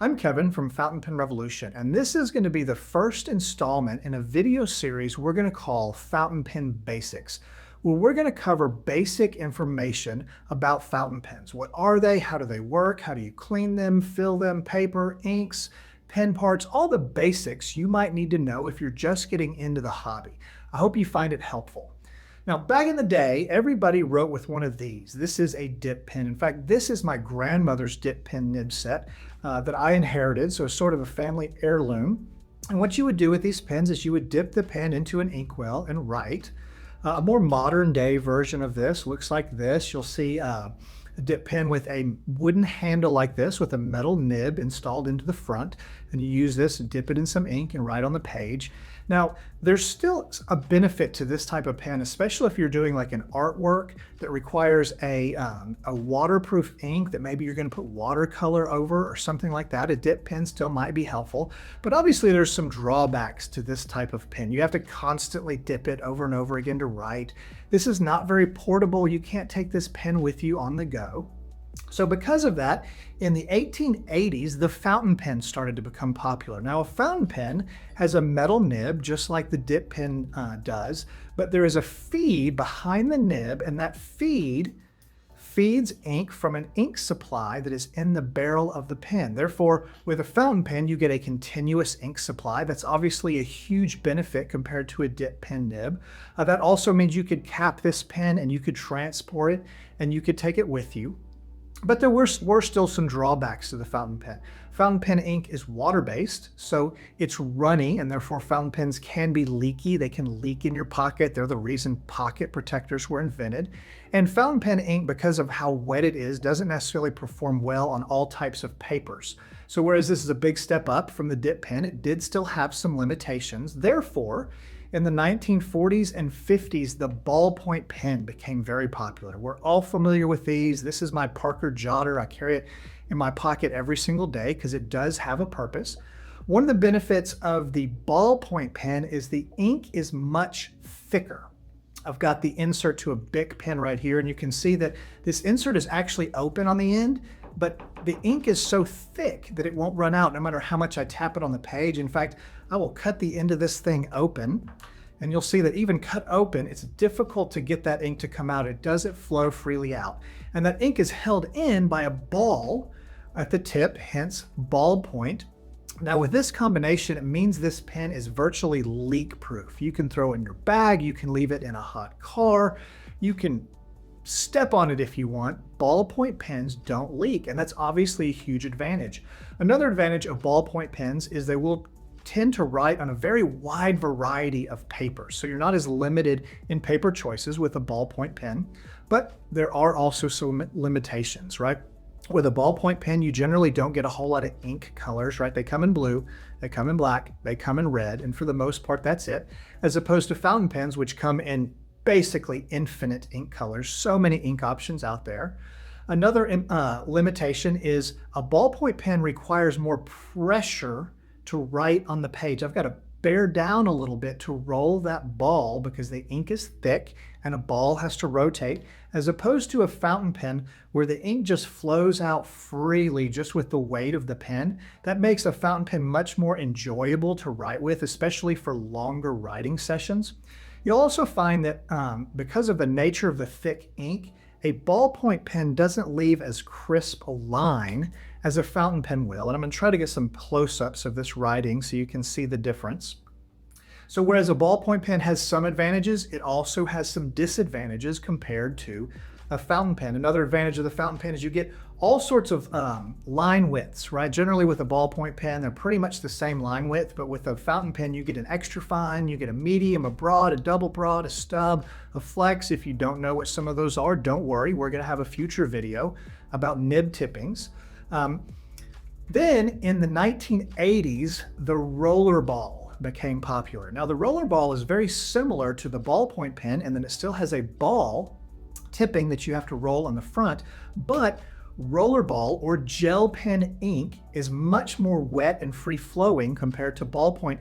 I'm Kevin from Fountain Pen Revolution, and this is going to be the first installment in a video series we're going to call Fountain Pen Basics, where we're going to cover basic information about fountain pens. What are they? How do they work? How do you clean them, fill them, paper, inks, pen parts, all the basics you might need to know if you're just getting into the hobby. I hope you find it helpful. Now, back in the day, everybody wrote with one of these. This is a dip pen. In fact, this is my grandmother's dip pen nib set that I inherited, so it's sort of a family heirloom. And what you would do with these pens is you would dip the pen into an inkwell and write. A more modern day version of this looks like this. You'll see a dip pen with a wooden handle like this with a metal nib installed into the front, and you use this and dip it in some ink and write on the page. Now, there's still a benefit to this type of pen, especially if you're doing like an artwork that requires a waterproof ink that maybe you're going to put watercolor over or something like that. A dip pen still might be helpful, but obviously there's some drawbacks to this type of pen. You have to constantly dip it over and over again to write. This is not very portable. You can't take this pen with you on the go. So because of that, in the 1880s, the fountain pen started to become popular. Now, a fountain pen has a metal nib, just like the dip pen does, but there is a feed behind the nib, and that feed feeds ink from an ink supply that is in the barrel of the pen. Therefore, with a fountain pen, you get a continuous ink supply. That's obviously a huge benefit compared to a dip pen nib. That also means you could cap this pen and you could transport it and you could take it with you. But there were still some drawbacks to the fountain pen. Fountain pen ink is water-based, so it's runny, and therefore fountain pens can be leaky. They can leak in your pocket. They're the reason pocket protectors were invented. And fountain pen ink, because of how wet it is, doesn't necessarily perform well on all types of papers. So whereas this is a big step up from the dip pen, it did still have some limitations. Therefore, in the 1940s and 50s, the ballpoint pen became very popular. We're all familiar with these. This is my Parker Jotter. I carry it in my pocket every single day because it does have a purpose. One of the benefits of the ballpoint pen is the ink is much thicker. I've got the insert to a Bic pen right here, and you can see that this insert is actually open on the end, but the ink is so thick that it won't run out no matter how much I tap it on the page. In fact, I will cut the end of this thing open, and you'll see that even cut open, it's difficult to get that ink to come out. It doesn't flow freely out. And that ink is held in by a ball at the tip, hence ballpoint. Now with this combination, it means this pen is virtually leak-proof. You can throw it in your bag, you can leave it in a hot car, you can step on it if you want. Ballpoint pens don't leak, and that's obviously a huge advantage. Another advantage of ballpoint pens is they will tend to write on a very wide variety of papers. So you're not as limited in paper choices with a ballpoint pen, but there are also some limitations, right? With a ballpoint pen, you generally don't get a whole lot of ink colors, right? They come in blue, they come in black, they come in red, and for the most part, that's it. As opposed to fountain pens, which come in basically infinite ink colors, so many ink options out there. Another limitation is a ballpoint pen requires more pressure to write on the page. I've got to bear down a little bit to roll that ball because the ink is thick and a ball has to rotate, as opposed to a fountain pen where the ink just flows out freely just with the weight of the pen. That makes a fountain pen much more enjoyable to write with, especially for longer writing sessions. You'll also find that because of the nature of the thick ink, a ballpoint pen doesn't leave as crisp a line as a fountain pen will. And I'm going to try to get some close-ups of this writing so you can see the difference. So whereas a ballpoint pen has some advantages, it also has some disadvantages compared to a fountain pen. Another advantage of the fountain pen is you get all sorts of line widths, right? Generally with a ballpoint pen, they're pretty much the same line width, but with a fountain pen, you get an extra fine, you get a medium, a broad, a double broad, a stub, a flex. If you don't know what some of those are, don't worry. We're gonna have a future video about nib tippings. Then in the 1980s, the rollerball became popular. Now the rollerball is very similar to the ballpoint pen, and then it still has a ball tipping that you have to roll on the front, but rollerball or gel pen ink is much more wet and free-flowing compared to ballpoint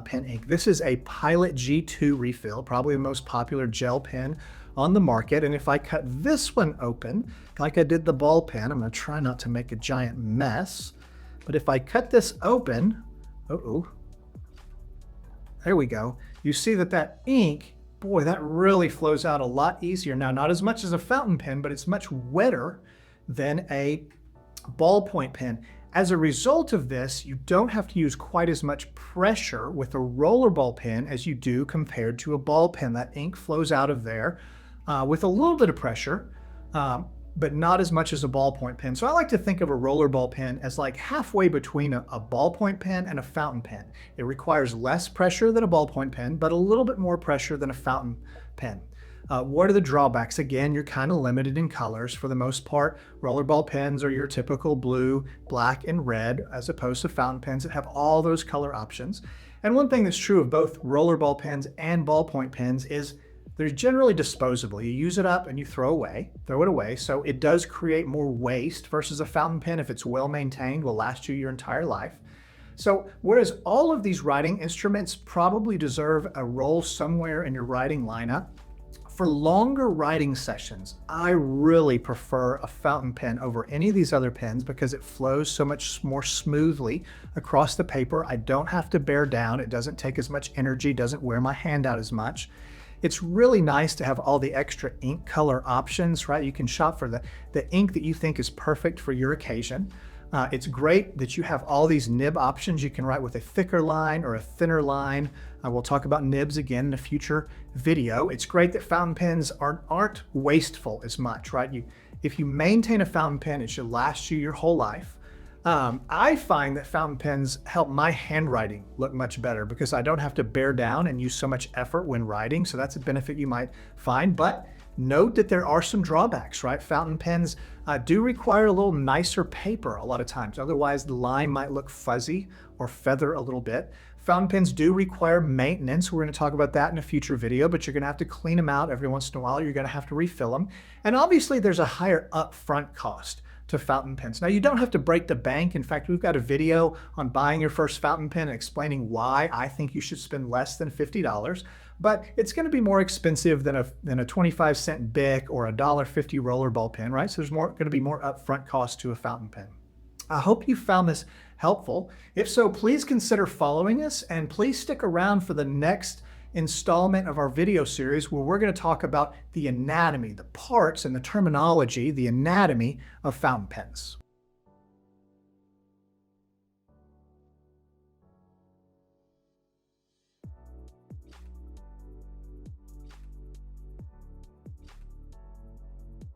pen ink. This is a Pilot G2 refill, probably the most popular gel pen on the market. And if I cut this one open, like I did the ball pen, I'm going to try not to make a giant mess. But if I cut this open, there we go. You see that ink, boy, that really flows out a lot easier. Now, not as much as a fountain pen, but it's much wetter than a ballpoint pen. As a result of this, you don't have to use quite as much pressure with a rollerball pen as you do compared to a ball pen. That ink flows out of there with a little bit of pressure, but not as much as a ballpoint pen. So I like to think of a rollerball pen as like halfway between a ballpoint pen and a fountain pen. It requires less pressure than a ballpoint pen, but a little bit more pressure than a fountain pen. What are the drawbacks? Again, you're kind of limited in colors. For the most part, rollerball pens are your typical blue, black, and red, as opposed to fountain pens that have all those color options. And one thing that's true of both rollerball pens and ballpoint pens is they're generally disposable. You use it up and you throw it away. So it does create more waste versus a fountain pen, if it's well maintained, will last you your entire life. So whereas all of these writing instruments probably deserve a role somewhere in your writing lineup, for longer writing sessions, I really prefer a fountain pen over any of these other pens because it flows so much more smoothly across the paper. I don't have to bear down. It doesn't take as much energy, doesn't wear my hand out as much. It's really nice to have all the extra ink color options, right? You can shop for the ink that you think is perfect for your occasion. It's great that you have all these nib options. You can write with a thicker line or a thinner line. We'll talk about nibs again in a future video. It's great that fountain pens aren't wasteful as much, right? If you maintain a fountain pen, it should last you your whole life. I find that fountain pens help my handwriting look much better because I don't have to bear down and use so much effort when writing. So that's a benefit you might find. But note that there are some drawbacks, right? Fountain pens do require a little nicer paper a lot of times. Otherwise, the line might look fuzzy or feather a little bit. Fountain pens do require maintenance. We're going to talk about that in a future video, but you're going to have to clean them out every once in a while. You're going to have to refill them. And obviously, there's a higher upfront cost to fountain pens. Now, you don't have to break the bank. In fact, we've got a video on buying your first fountain pen and explaining why I think you should spend less than $50. But it's going to be more expensive than a 25-cent Bic or a $1.50 rollerball pen, right? So there's going to be more upfront cost to a fountain pen. I hope you found this helpful. If so, please consider following us and please stick around for the next installment of our video series where we're going to talk about the anatomy, the parts and the terminology, the anatomy of fountain pens.